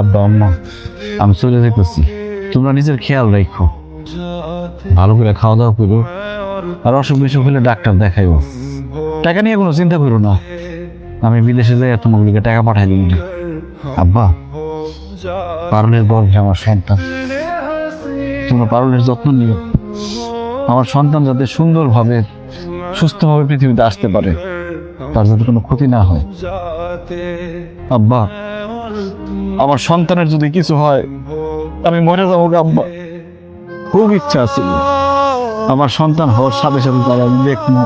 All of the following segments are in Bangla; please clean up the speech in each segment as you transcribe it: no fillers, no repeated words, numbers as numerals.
আব্বা আম্মা, আমি চলে যেতেছি, তোমরা নিজের খেয়াল রাখো, ভালো করে খাওয়া দাওয়া করো, আর অসুখ বিসুখ হলে ডাক্তার দেখাইও। টাকা নিয়ে কোনো চিন্তা করো না, আমি বিদেশে যাই তোমার লিগে টাকা পাঠাই দিব। আব্বা, পারুলের গর্ভে আমার সন্তান, তোমরা পারুলের যত্ন নিও। আমার সন্তান যাতে সুন্দরভাবে সুস্থভাবে পৃথিবীতে আসতে পারে, তার যাতে কোনো ক্ষতি না হয়। আব্বা, আমার সন্তানের যদি কিছু হয় আমি মরে যাবো আব্বা। খুব ইচ্ছা আছে আমার সন্তান হওয়ার সাথে সাথে তারা দেখবো,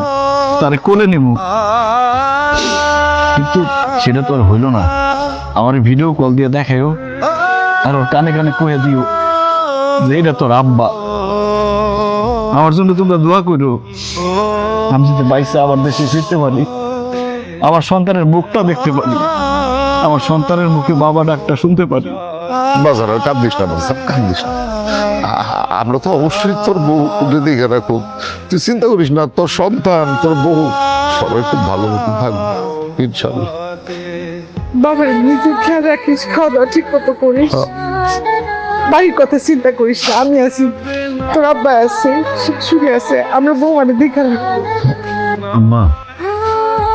তারে কোলে নিব, কিন্তু সেটা তো আর হইল না। আমার ভিডিও কল দিয়ে দেখাইও, আর ওর কানে কানে কয়ে দিও যে এটা তোর আব্বা। আমার জন্য তোমরা দোয়া করো, আমি যদি বাইসে আবার দেশে ফিরতে পারি, আমার সন্তানের মুখটা দেখতে পারি, আমার সন্তানের মুখে বাবা ডাকটা শুনতে পারি। বাজার কান্দিস না, বাজার কান্দিস না। আমরা তো অবশ্যই তোর বউ দিকে রাখো, তুই চিন্তা করিস না, তোর সন্তান তোর বউ সবাই খুব ভালো মতো থাকবে ইনশাল্লাহ। বাবা নিজের খেয়াল রাখিস, খাওয়া দাওয়া ঠিক মতো করিস, বাড়ির কথা চিন্তা করিস না, আমি আছি, তোর আব্বা আছে, শাশুড়ি আছে, আমরা বউ মানে দেখে রাখবো। আম্মা,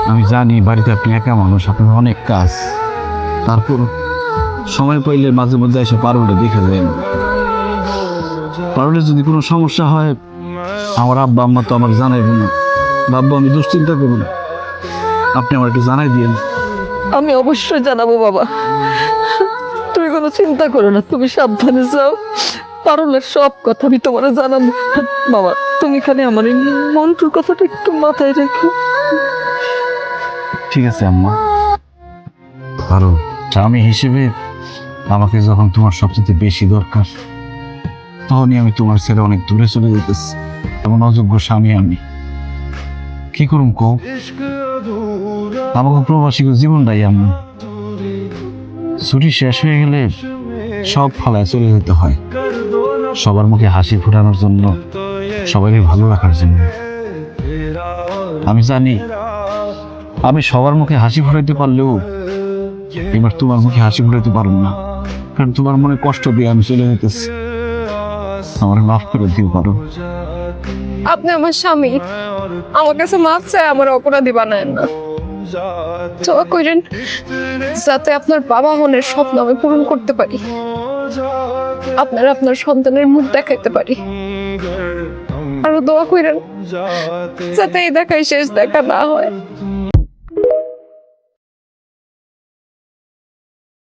আমি জানি বাড়িতে আপনি একা মানুষ, আপনার অনেক কাজ, তারপর সময় পাইলে মাঝে মধ্যে এসে পারুলটা দেখে যায়। পারুলের যদি কোনো সমস্যা হয় আমার আব্বা আম্মা তো আমাকে জানাইব না। বাব্বা, আমি দুশ্চিন্তা করব না, আপনি আমার একটু জানাই দিন। আমি অবশ্যই জানাবো বাবা, তুমি কোনো চিন্তা করো না, তুমি সাবধানে যাও, পারুলের সব কথা আমি তোমার জানাবো। বাবা তুমি খালি আমার এই মন্টুর কথাটা একটু মাথায় রেখো। ঠিক আছে আম্মা। পারুল, স্বামী হিসেবে আমাকে যখন তোমার সবচেয়ে বেশি দরকার, তখনই আমি তোমার ছেড়ে অনেক দূরে চলে যেতেছি। এমন অযোগ্য স্বামী আমি, কি করুম কও? আমাকে প্রবাসী জীবনটাই আমি, ছুটি শেষ হয়ে গেলে সব ফালায় চলে যেতে হয়, সবার মুখে হাসি ফোটানোর জন্য, সবাইকে ভালো রাখার জন্য। আমি জানি আমি সবার মুখে হাসি ফুটাইতে পারলেও এবার তোমার মুখে হাসি ফুটাইতে পারব না, কারণ তোমার মনে কষ্ট দিয়ে আমি চলে যেতেছি। আমার মাফ করে দিও পারো। আপনি আমার স্বামী, আমার কাছে মাফ চাই, আমার অপরাধী বানায় না। দোয়া করেন যাতে আপনার বাবা মনের স্বপ্ন আমি পূরণ করতে পারি, আপনার সন্তানের মুখ দেখাইতে পারি। আরো দোয়া করেন যাতে এই দেখাই শেষ দেখা না হয়।